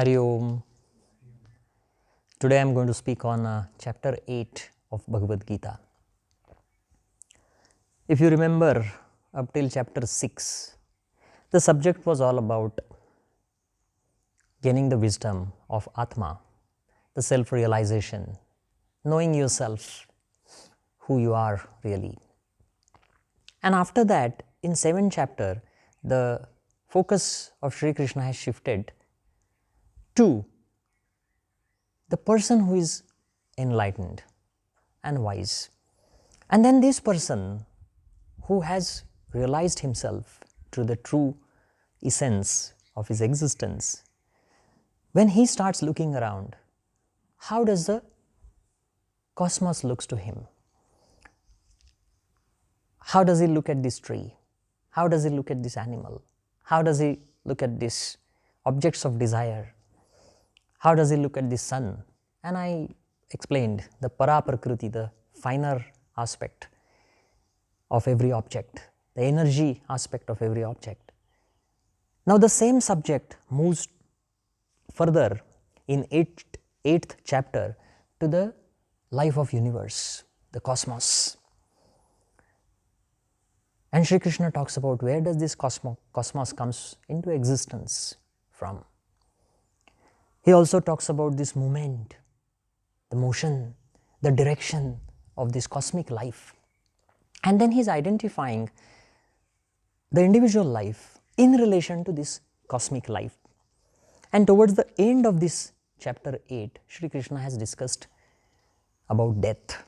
Hari Om. Today I am going to speak on chapter 8 of Bhagavad Gita. If you remember, up till chapter 6, the subject was all about gaining the wisdom of Atma, the self-realization, knowing yourself, who you are really. And after that, in 7th chapter, the focus of Sri Krishna has shifted to the person who is enlightened and wise. And then this person who has realized himself to the true essence of his existence, when he starts looking around, how does the cosmos looks to him? How does he look at this tree? How does he look at this animal? How does he look at these objects of desire? How does he look at the sun? And I explained the para-prakriti, the finer aspect of every object, the energy aspect of every object. Now the same subject moves further in 8th chapter to the life of universe, the cosmos. And Sri Krishna talks about where does this cosmos comes into existence from. He also talks about this movement, the motion, the direction of this cosmic life. And then he is identifying the individual life in relation to this cosmic life. And towards the end of this chapter 8, Sri Krishna has discussed about death.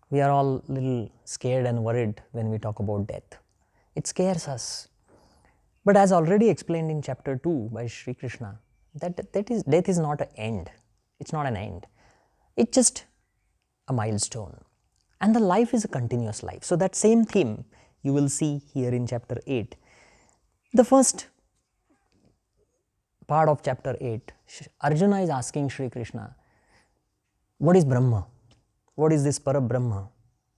We are all a little scared and worried when we talk about death. It scares us. But as already explained in chapter 2 by Sri Krishna, death is not an end. It's not an end. It's just a milestone. And the life is a continuous life. So that same theme you will see here in chapter 8. The first part of chapter 8, Arjuna is asking Sri Krishna, what is Brahma? What is this Parabrahma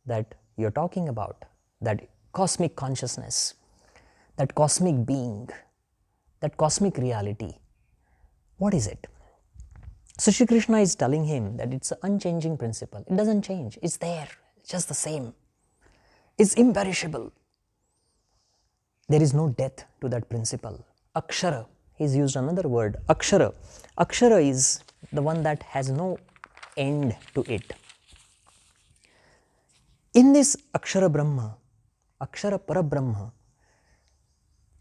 that you are talking about? That cosmic consciousness, that cosmic being, that cosmic reality. What is it? So Sri Krishna is telling him that it's an unchanging principle. It doesn't change. It's there. It's just the same. It's imperishable. There is no death to that principle. Akshara. He's used another word. Akshara. Akshara is the one that has no end to it. In this Akshara Brahma, Akshara Parabrahma,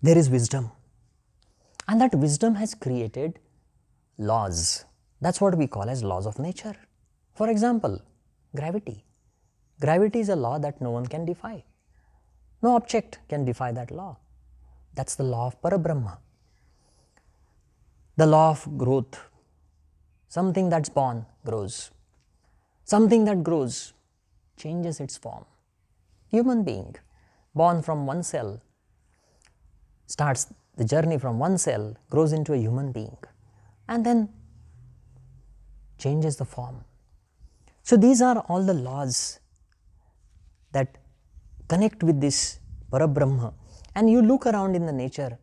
there is wisdom. And that wisdom has created laws. That's what we call as laws of nature. For example, gravity. Gravity is a law that no one can defy. No object can defy that law. That's the law of Parabrahma. The law of growth. Something that's born grows. Something that grows changes its form. Human being, born from one cell, starts the journey from one cell, grows into a human being, and then changes the form. So these are all the laws that connect with this Parabrahma. And you look around in the nature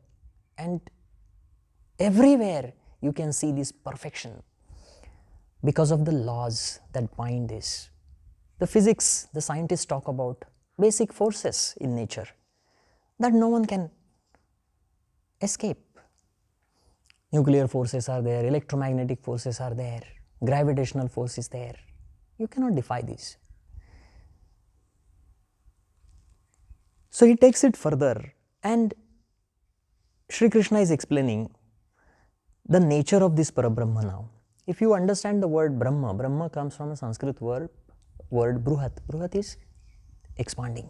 and everywhere you can see this perfection because of the laws that bind this. The physics, the scientists talk about basic forces in nature that no one can escape. Nuclear forces are there, electromagnetic forces are there, gravitational force is there. You cannot defy these. So he takes it further and Sri Krishna is explaining the nature of this Parabrahma now. If you understand the word Brahma, Brahma comes from a Sanskrit word Bruhat. Bruhat is expanding.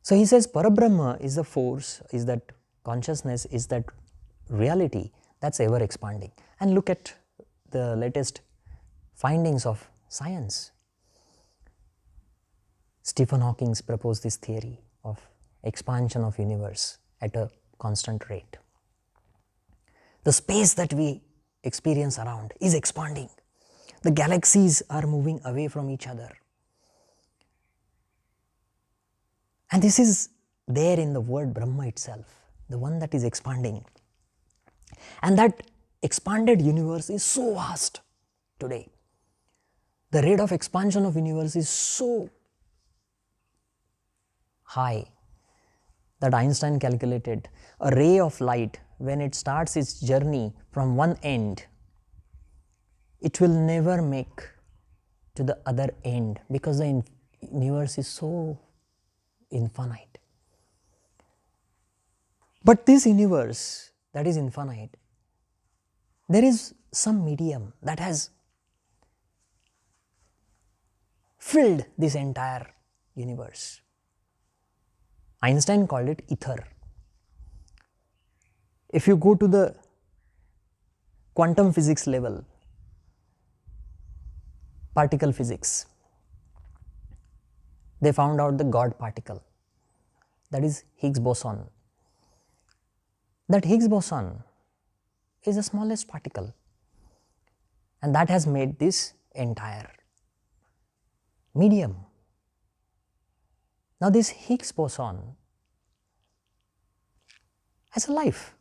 So he says Parabrahma is the force, is that consciousness, is that reality that's ever expanding. And look at the latest findings of science. Stephen Hawking proposed this theory of expansion of universe at a constant rate. The space that we experience around is expanding. The galaxies are moving away from each other. And this is there in the word Brahma itself, the one that is expanding. And that expanded universe is so vast today. The rate of expansion of universe is so high that Einstein calculated a ray of light, when it starts its journey from one end, it will never make to the other end, because the universe is so infinite. But this universe that is infinite, there is some medium that has filled this entire universe. Einstein called it ether. If you go to the quantum physics level, particle physics, they found out the God particle, that is Higgs boson. That Higgs boson is the smallest particle, and that has made this entire medium. Now this Higgs boson has a life.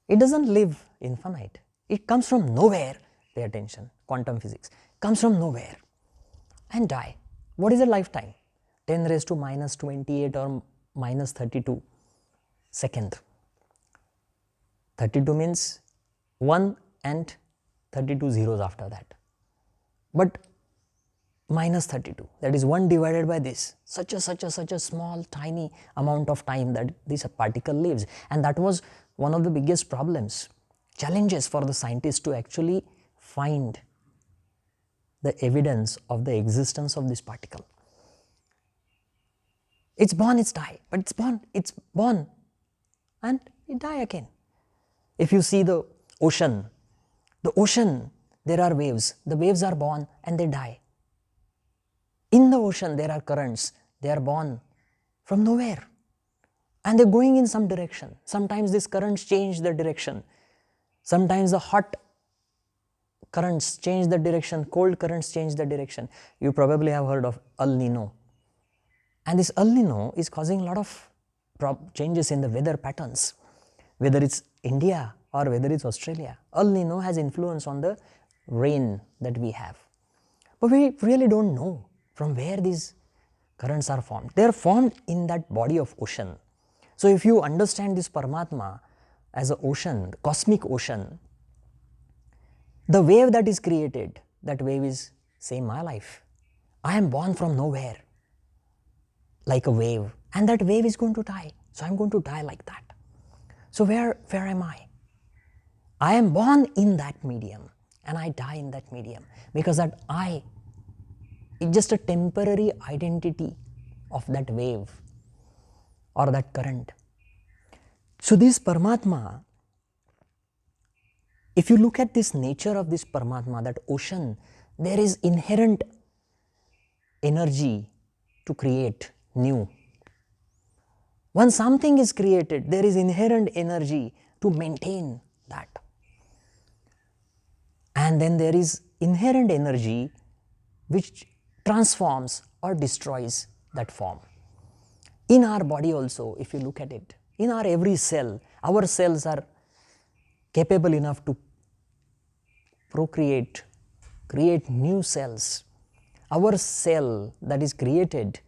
It doesn't live infinite. It comes from nowhere. Pay attention, quantum physics comes from nowhere and die. What is a lifetime? 10 raised to minus 28 or minus 32 second. 32 means 1 and 32 zeros after that. But minus 32, that is 1 divided by this, such a small tiny amount of time that this particle lives. And that was one of the biggest problems, challenges for the scientists to actually find the evidence of the existence of this particle. It's born, it's die, but it's born and it die again. If you see the ocean, there are waves. The waves are born and they die. In the ocean there are currents. They are born from nowhere and they're going in some direction. Sometimes these currents change the direction. Sometimes the hot currents change the direction, cold currents change the direction. You probably have heard of El Nino. And this El Nino is causing a lot of changes in the weather patterns, whether it's India or whether it's Australia. El Nino has influence on the rain that we have. But we really don't know from where these currents are formed. They are formed in that body of ocean. So if you understand this Paramatma as an ocean, cosmic ocean, the wave that is created, that wave is same my life. I am born from nowhere like a wave, and that wave is going to die. So I am going to die like that. So where am I? I am born in that medium and I die in that medium, because that I is just a temporary identity of that wave or that current. So this Paramatma, if you look at this nature of this Paramatma, that ocean, there is inherent energy to create new. Once something is created, there is inherent energy to maintain that. And then there is inherent energy which transforms or destroys that form. In our body also, if you look at it, in our every cell, our cells are capable enough to procreate, create new cells. Our cell that is created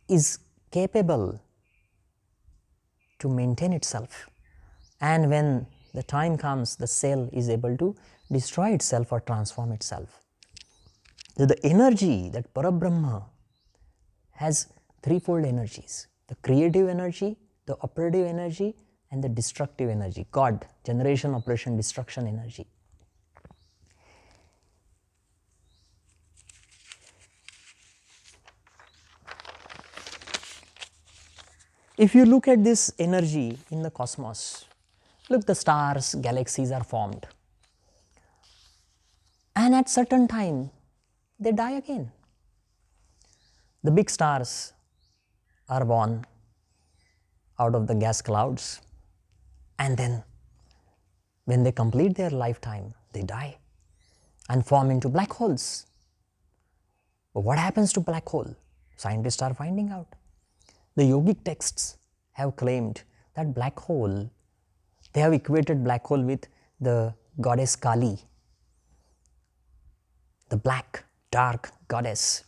is capable to maintain itself, and when the time comes, the cell is able to destroy itself or transform itself. So the energy, that Parabrahma, has threefold energies: the creative energy, the operative energy, and the destructive energy. God, generation, operation, destruction energy. If you look at this energy in the cosmos, look, the stars, galaxies are formed, and at certain time they die again. The big stars are born out of the gas clouds, and then when they complete their lifetime, they die and form into black holes. But what happens to black hole? Scientists are finding out. The yogic texts have claimed that black hole, they have equated black hole with the goddess Kali, the black, dark goddess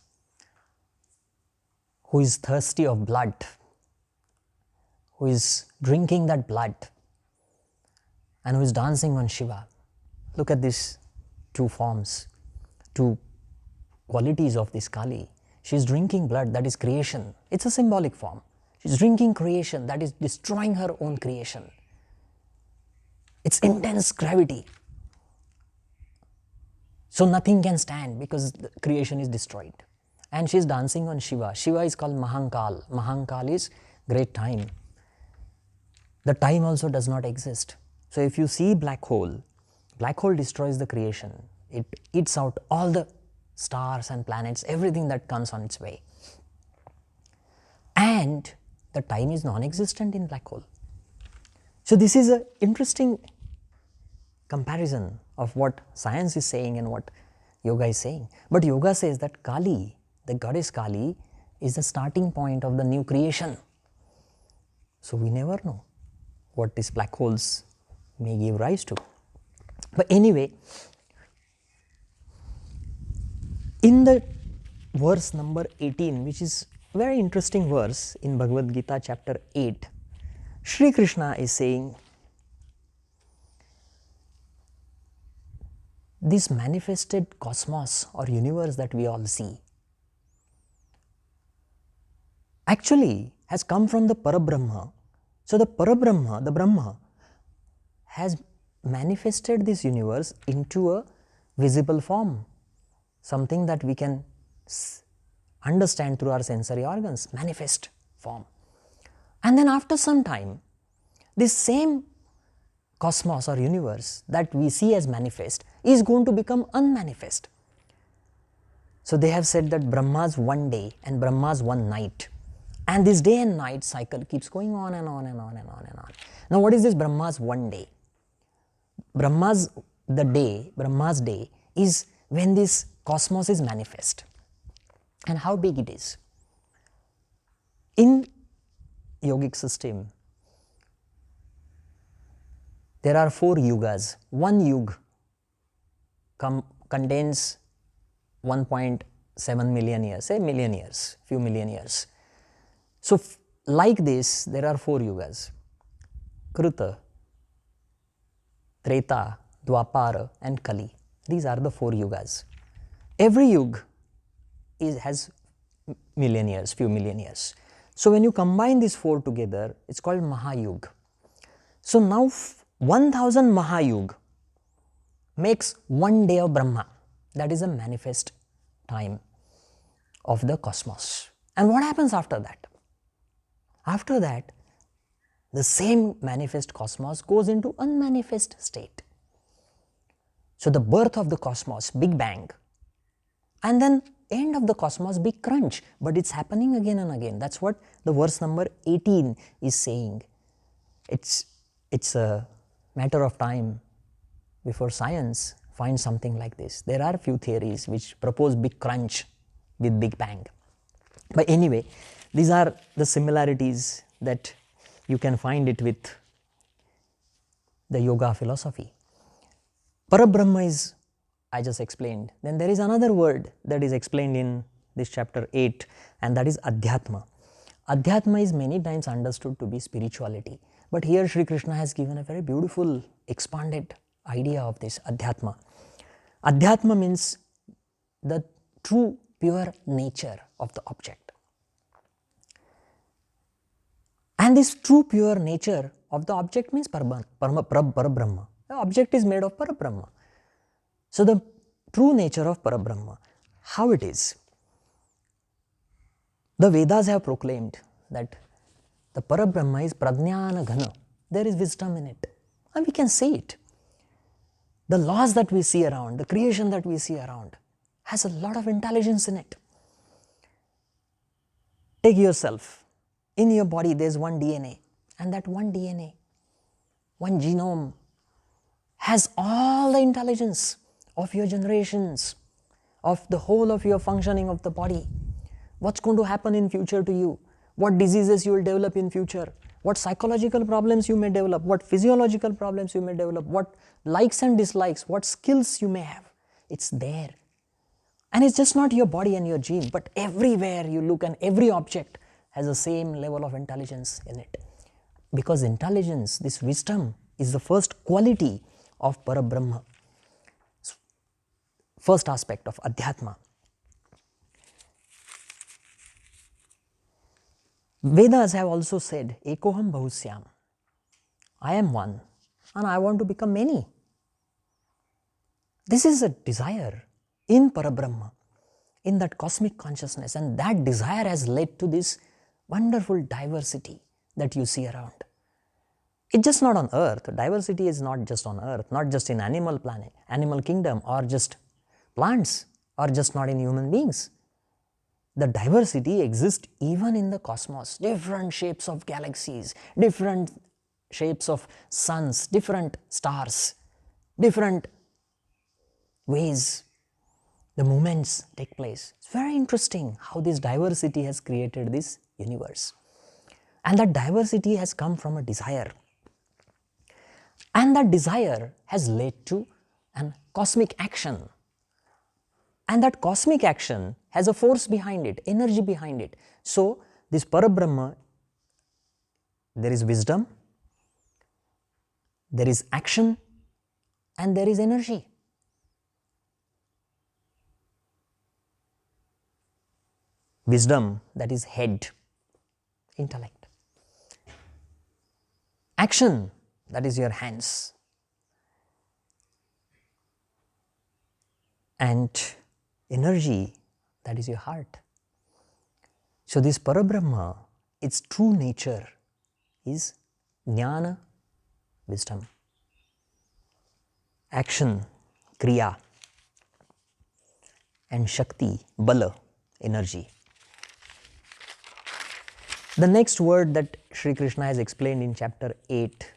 who is thirsty of blood, who is drinking that blood, and who is dancing on Shiva. Look at these two forms, two qualities of this Kali. She is drinking blood, that is creation. It's a symbolic form. She is drinking creation, that is destroying her own creation. It's intense gravity. So nothing can stand because the creation is destroyed. And she is dancing on Shiva. Shiva is called Mahankal. Mahankal is great time. The time also does not exist. So if you see black hole destroys the creation. It eats out all the stars and planets, everything that comes on its way. And the time is non-existent in black hole. So this is an interesting comparison of what science is saying and what yoga is saying. But yoga says that Kali, the goddess Kali, is the starting point of the new creation. So we never know what these black holes may give rise to. But anyway, in the verse number 18, which is a very interesting verse in Bhagavad Gita chapter 8, Shri Krishna is saying, this manifested cosmos or universe that we all see actually has come from the Parabrahma. So the Parabrahma, the Brahma, has manifested this universe into a visible form, something that we can understand through our sensory organs, manifest form. And then after some time, this same cosmos or universe that we see as manifest is going to become unmanifest. So they have said that Brahma's one day and Brahma's one night, and this day and night cycle keeps going on and on and on and on and on. Now what is this Brahma's one day? Brahma's day is when this cosmos is manifest. And how big it is? In yogic system, there are 4 yugas. One yug contains 1.7 million years, say million years, few million years. So like this, there are 4 yugas: Kruta, Treta, Dwapara and Kali. These are the 4 yugas. Every yug has million years, few million years. So when you combine these 4 together, it's called Mahayug. So now 1000 Mahayug makes one day of Brahma. That is a manifest time of the cosmos. And what happens after that? After that, the same manifest cosmos goes into unmanifest state. So the birth of the cosmos, Big Bang, and then end of the cosmos, Big Crunch. But it's happening again and again. That's what the verse number 18 is saying. It's a matter of time before science finds something like this. There are few theories which propose Big Crunch with Big Bang. But anyway, these are the similarities that you can find it with the yoga philosophy. Parabrahma is, I just explained. Then there is another word that is explained in this chapter 8, and that is Adhyatma. Adhyatma is many times understood to be spirituality. But here Sri Krishna has given a very beautiful expanded idea of this Adhyatma. Adhyatma means the true pure nature of the object. And this true pure nature of the object means Parabrahma. The object is made of Parabrahma. So the true nature of Parabrahma, how it is? The Vedas have proclaimed that the Parabrahma is Prajnana Ghana. There is wisdom in it. And we can see it. The laws that we see around, the creation that we see around, has a lot of intelligence in it. Take yourself. In your body there is one DNA. And that one DNA, one genome, has all the intelligence of your generations, of the whole of your functioning of the body. What's going to happen in future to you? What diseases you will develop in future? what psychological problems you may develop, what physiological problems you may develop, what likes and dislikes, what skills you may have. It's there. And it's just not your body and your gene, but everywhere you look and every object has the same level of intelligence in it. Because intelligence, this wisdom, is the first quality of Parabrahma, first aspect of Adhyatma. Vedas have also said, Ekoham Bahusyam, I am one and I want to become many. This is a desire in Parabrahma, in that cosmic consciousness, and that desire has led to this wonderful diversity that you see around. It's just not on earth. Diversity is not just on earth, not just in animal planet, animal kingdom, or just plants, or just not in human beings. The diversity exists even in the cosmos. Different shapes of galaxies, different shapes of suns, different stars, different ways the movements take place. It's very interesting how this diversity has created this universe. And that diversity has come from a desire. And that desire has led to an cosmic action. And that cosmic action has a force behind it, energy behind it. So, this Parabrahma, there is wisdom, there is action, and there is energy. Wisdom, that is head, intellect. Action, that is your hands. And energy, that is your heart. So this Parabrahma, its true nature is Jnana, wisdom, action, Kriya, and Shakti, Bala, energy. The next word that Sri Krishna has explained in chapter 8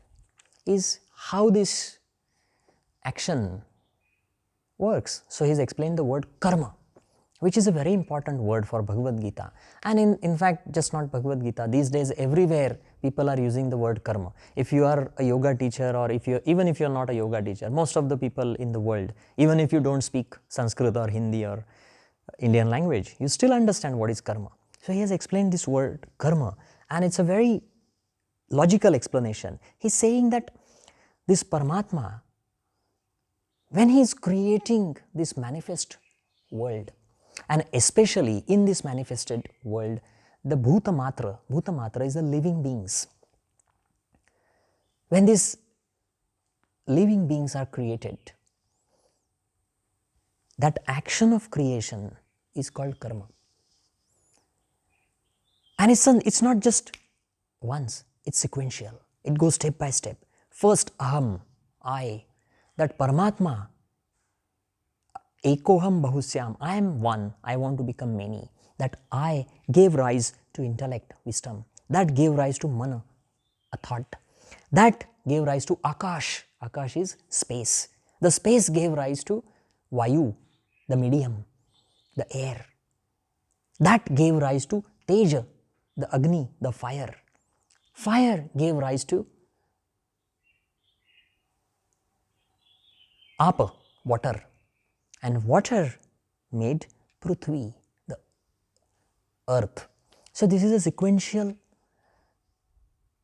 is how this action works. So he has explained the word karma, which is a very important word for Bhagavad Gita. And in fact, just not Bhagavad Gita, these days everywhere people are using the word karma. If you are a yoga teacher, or even if you are not a yoga teacher, most of the people in the world, even if you don't speak Sanskrit or Hindi or Indian language, you still understand what is karma. So he has explained this word karma, and it's a very logical explanation. He's saying that this Paramatma, when he is creating this manifest world, and especially in this manifested world, the Bhuta Matra is the living beings. When these living beings are created, that action of creation is called karma. And it's not just once, it's sequential. It goes step by step. First, aham, I, that Paramatma, Ekoham Bahusyam, I am one, I want to become many. That I gave rise to intellect, wisdom. That gave rise to mana, a thought. That gave rise to Akash. Akash is space. The space gave rise to Vayu, the medium, the air. That gave rise to Teja, the Agni, the fire. Fire gave rise to Apa, water. And water made Prithvi, the earth. So this is a sequential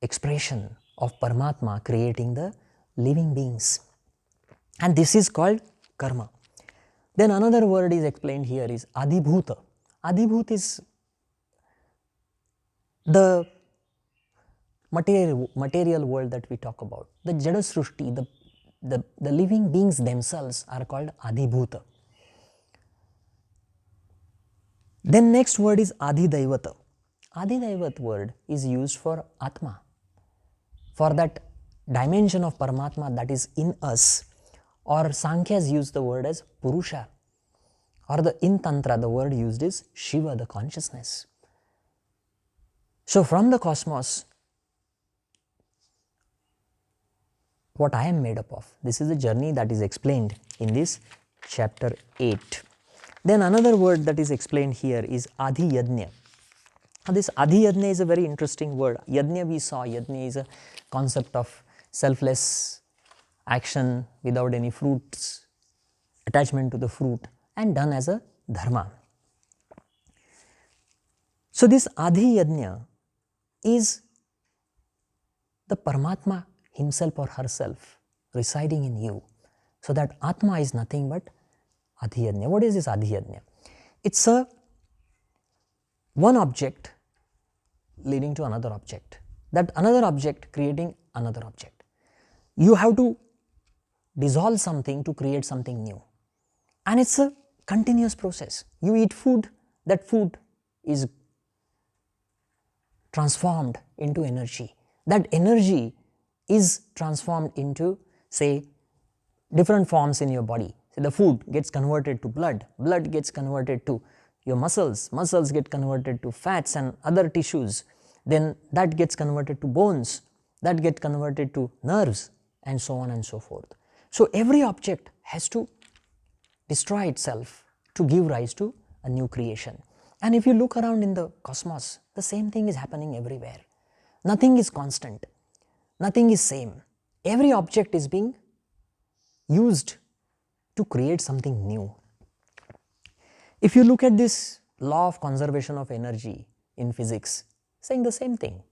expression of Paramatma creating the living beings. And this is called karma. Then another word is explained here is Adhibhuta. Adhibhuta is the material world that we talk about. The Jada Srushti, the living beings themselves are called Adhibhuta. Then next word is Adhidaivata. Adhidaivat word is used for Atma, for that dimension of Paramatma that is in us, or Sankhyas use the word as Purusha, or in Tantra the word used is Shiva, the consciousness. So from the cosmos, what I am made up of, this is the journey that is explained in this chapter 8. Then another word that is explained here is Adhiyajna. Now this Adi Yajna is a very interesting word. Yajna we saw, Yajna is a concept of selfless action without any fruits, attachment to the fruit, and done as a dharma. So this Adi Yajna is the Paramatma himself or herself residing in you. So that Atma is nothing but Adi Yajna. What is this Adi Yajna? It's a one object leading to another object, that another object creating another object. You have to dissolve something to create something new, and it's a continuous process. You eat food, that food is transformed into energy. That energy is transformed into, say, different forms in your body. So the food gets converted to blood, blood gets converted to your muscles, muscles get converted to fats and other tissues, then that gets converted to bones, that gets converted to nerves, and so on and so forth. So every object has to destroy itself to give rise to a new creation. And if you look around in the cosmos, the same thing is happening everywhere. Nothing is constant, nothing is same. Every object is being used to create something new. If you look at this law of conservation of energy in physics, saying the same thing.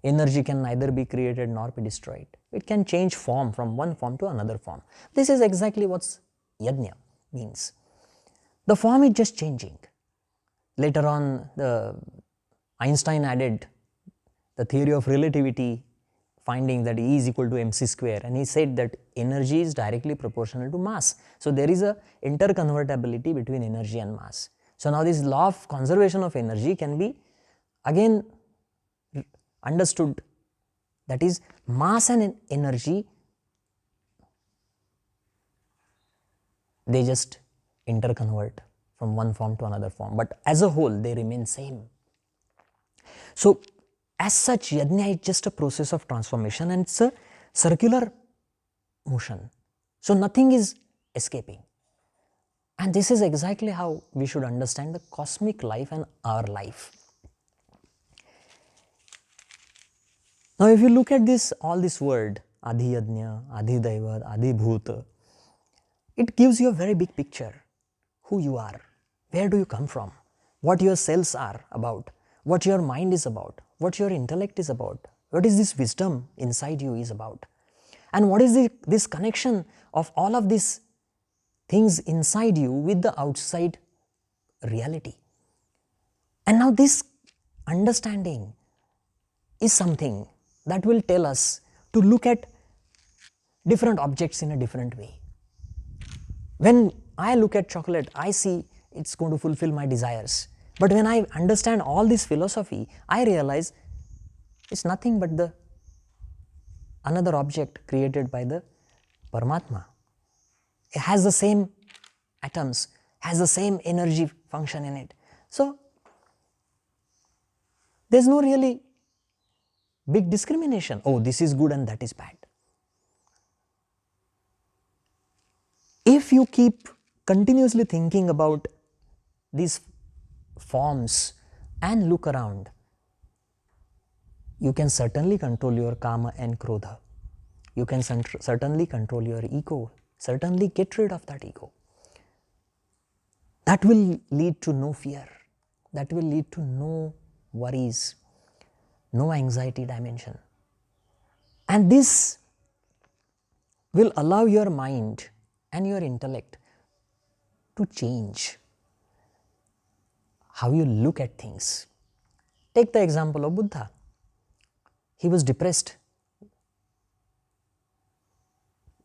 Energy can neither be created nor be destroyed. It can change form from one form to another form. This is exactly what yajna means. The form is just changing. Later on, Einstein added the theory of relativity, finding that E is equal to mc square, and he said that energy is directly proportional to mass. So there is a interconvertibility between energy and mass. So now this law of conservation of energy can be again understood, that is mass and energy, they just interconvert from one form to another form, but as a whole they remain same. So as such, yajna is just a process of transformation, and it's a circular motion. So nothing is escaping. And this is exactly how we should understand the cosmic life and our life. Now if you look at this, all this word, Adi Yajna, Adi Daivat, Adi Bhuta, it gives you a very big picture. Who you are, where do you come from, what your cells are about, what your mind is about, what your intellect is about, what is this wisdom inside you is about, and what is this connection of all of these things inside you with the outside reality. And now this understanding is something that will tell us to look at different objects in a different way. When I look at chocolate, I see it's going to fulfill my desires. But when I understand all this philosophy, I realize it's nothing but another object created by the Paramatma. It has the same atoms, has the same energy function in it. So there's no really big discrimination. Oh, this is good and that is bad. If you keep continuously thinking about these forms and look around, you can certainly control your kama and krodha. You can certainly control your ego, certainly get rid of that ego. That will lead to no fear, that will lead to no worries, no anxiety dimension. And this will allow your mind and your intellect to change how you look at things. Take the example of Buddha. He was depressed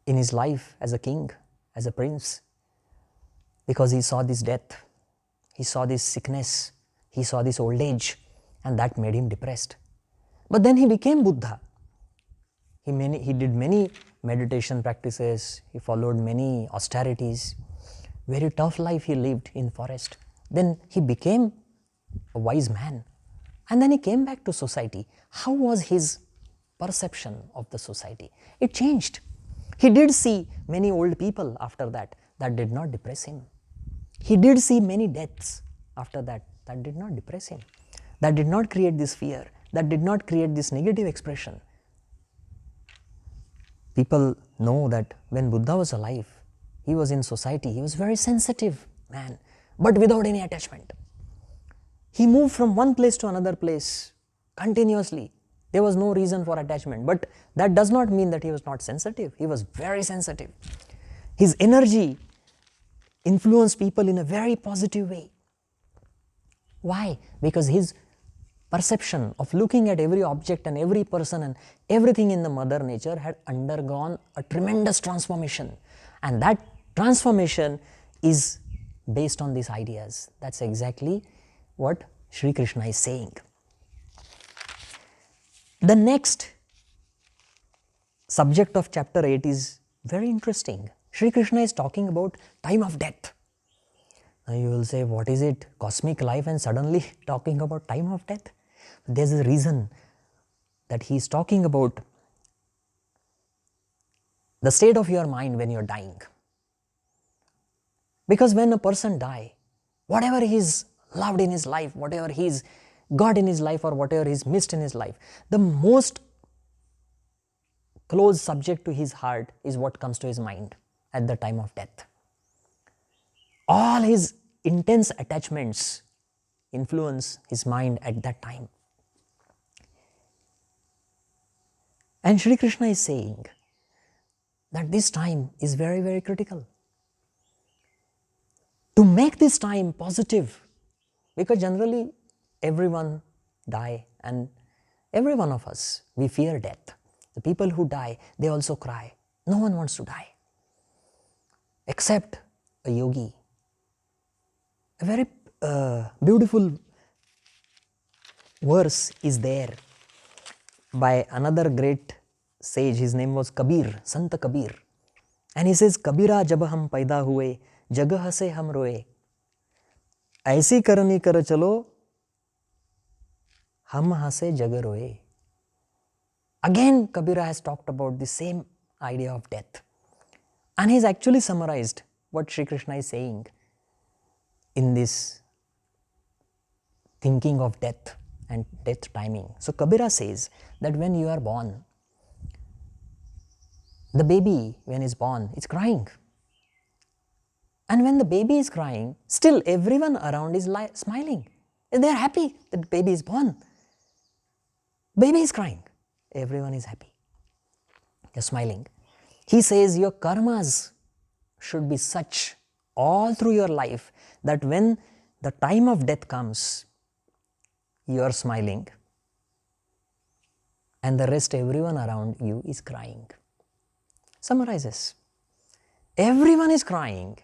in his life as a king, as a prince, because he saw this death, he saw this sickness, he saw this old age, and that made him depressed. But then he became Buddha. He did many meditation practices, he followed many austerities, very tough life he lived in forest. Then he became a wise man, and then he came back to society. How was his perception of the society? It changed. He did see many old people after that did not depress him. He did see many deaths after that did not depress him. that did not create this fear, that did not create this negative expression. People know that when Buddha was alive, he was in society, he was very sensitive man, but without any attachment. He moved from one place to another place continuously. There was no reason for attachment, but that does not mean that he was not sensitive. He was very sensitive. His energy influenced people in a very positive way. Why? Because his perception of looking at every object and every person and everything in the mother nature had undergone a tremendous transformation, and that transformation is based on these ideas. That's exactly what Sri Krishna is saying. The next subject of chapter 8 is very interesting. Sri Krishna is talking about time of death. Now you will say, what is it? Cosmic life and suddenly talking about time of death? There is a reason that he is talking about the state of your mind when you are dying. Because when a person dies, whatever he's loved in his life, whatever he's got in his life or whatever he's missed in his life, the most close subject to his heart is what comes to his mind at the time of death. All his intense attachments influence his mind at that time. And Sri Krishna is saying that this time is very, very critical. To make this time positive, because generally everyone die and every one of us, we fear death. The people who die, they also cry. No one wants to die except a yogi. A very beautiful verse is there by another great sage. His name was Kabir, Sant Kabir. And he says, Kabira jab hum paida hue, jagah se hum roye. ऐसी करनी कर चलो, हम हंसे जग रोए. Again, Kabira has talked about the same idea of death. And he's actually summarized what Sri Krishna is saying in this thinking of death and death timing. So Kabira says that when you are born, the baby when is born is crying. And when the baby is crying, still everyone around is smiling. They are happy that the baby is born. Baby is crying. Everyone is happy. They are smiling. He says your karmas should be such all through your life that when the time of death comes, you are smiling and the rest everyone around you is crying. Summarizes. Everyone is crying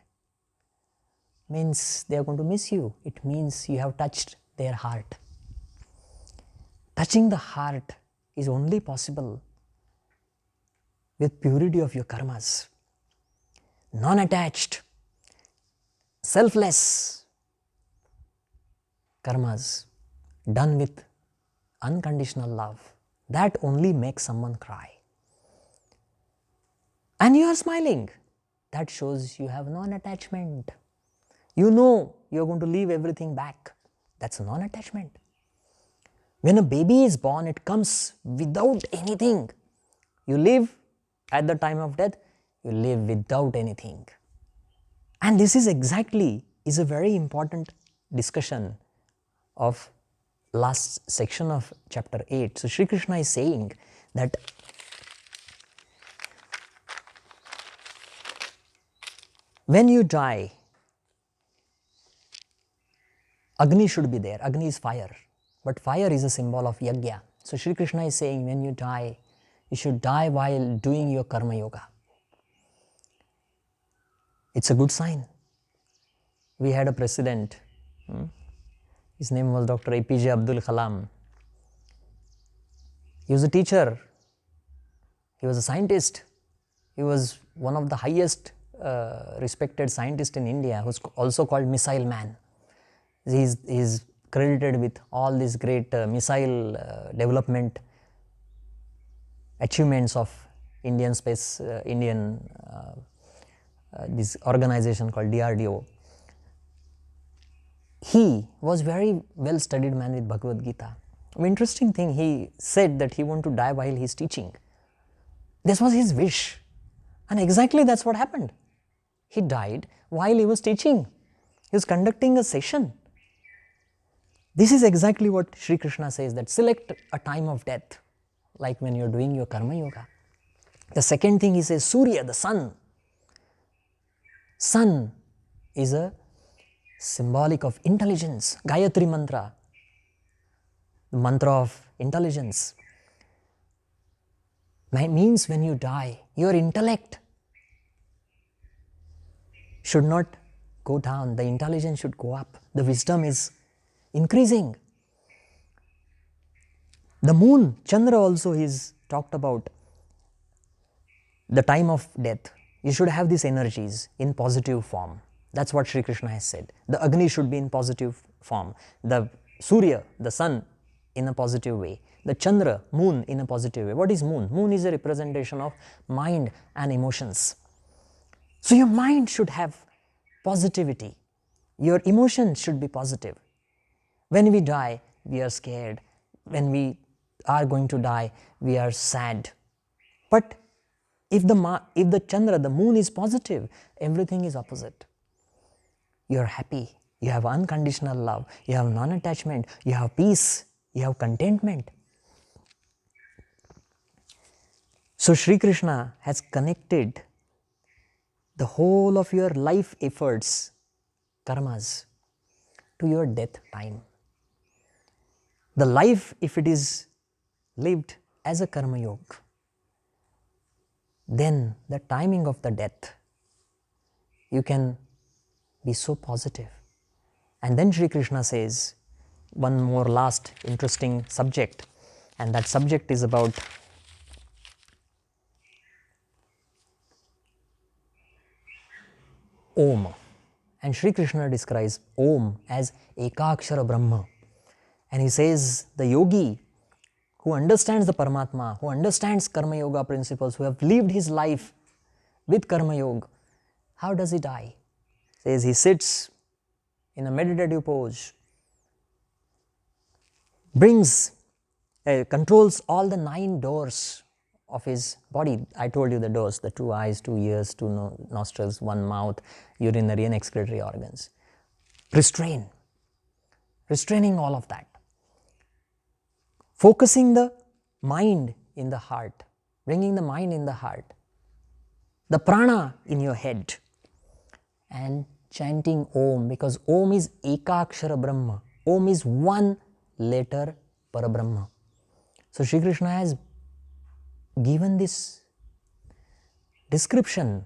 means they are going to miss you. It means you have touched their heart. Touching the heart is only possible with purity of your karmas. Non-attached, selfless karmas done with unconditional love. That only makes someone cry. And you are smiling. That shows you have non-attachment. You know you are going to leave everything back. That's non-attachment. When a baby is born, it comes without anything. You live at the time of death, you live without anything. And this is a very important discussion of last section of chapter 8. So Sri Krishna is saying that when you die, Agni should be there. Agni is fire. But fire is a symbol of yajna. So Sri Krishna is saying when you die, you should die while doing your karma yoga. It's a good sign. We had a president. His name was Dr. APJ Abdul Kalam. He was a teacher. He was a scientist. He was one of the highest respected scientists in India, who's also called Missile Man. He's credited with all these great missile development achievements of Indian space, this organization called DRDO. he was very well studied man with Bhagavad Gita. Interesting thing, he said that he wanted to die while he's teaching. This was his wish. And exactly that's what happened. He died while he was teaching. He was conducting a session. This is exactly what Sri Krishna says, that select a time of death, like when you're doing your karma yoga. The second thing he says, Surya, the sun. Sun is a symbolic of intelligence. Gayatri mantra, the mantra of intelligence. Means when you die, your intellect should not go down, the intelligence should go up, the wisdom is increasing. The moon, Chandra also is talked about the time of death. You should have these energies in positive form. That's what Sri Krishna has said. The Agni should be in positive form. The Surya, the sun, in a positive way. The Chandra, moon, in a positive way. What is moon? Moon is a representation of mind and emotions. So your mind should have positivity. Your emotions should be positive. When we die, we are scared. When we are going to die, we are sad. But if the Chandra, the moon is positive, everything is opposite. You are happy. You have unconditional love. You have non-attachment. You have peace. You have contentment. So Sri Krishna has connected the whole of your life efforts, karmas, to your death time. The life, if it is lived as a karma yoga, then the timing of the death, you can be so positive. And then Sri Krishna says one more last interesting subject, and that subject is about Om. And Sri Krishna describes Om as Ekakshara Brahma. And he says the yogi who understands the Paramatma, who understands Karma Yoga principles, who have lived his life with Karma Yoga, how does he die? He says he sits in a meditative pose, controls all the 9 doors of his body. I told you the doors, the 2 eyes, 2 ears, 2 nostrils, 1 mouth, urinary and excretory organs. Restraining all of that. Focusing the mind in the heart, bringing the mind in the heart, the prana in your head, and chanting Om, because Om is Ekakshara Brahma. Om is 1 letter Parabrahma. So Sri Krishna has given this description.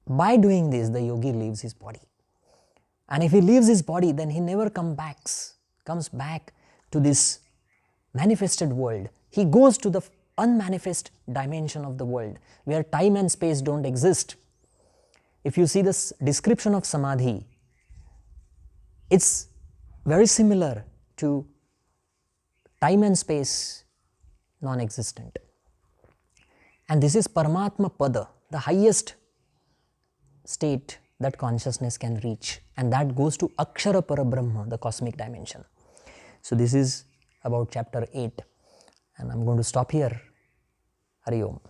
By doing this, the yogi leaves his body. And if he leaves his body, then he never comes back to this manifested world. He goes to the unmanifest dimension of the world, where time and space don't exist. If you see this description of Samadhi, it's very similar to time and space non-existent. And this is Paramatma Pada, the highest state that consciousness can reach, and that goes to Akshara Parabrahma, the cosmic dimension. So this is about chapter 8, and I'm going to stop here. Hari Om.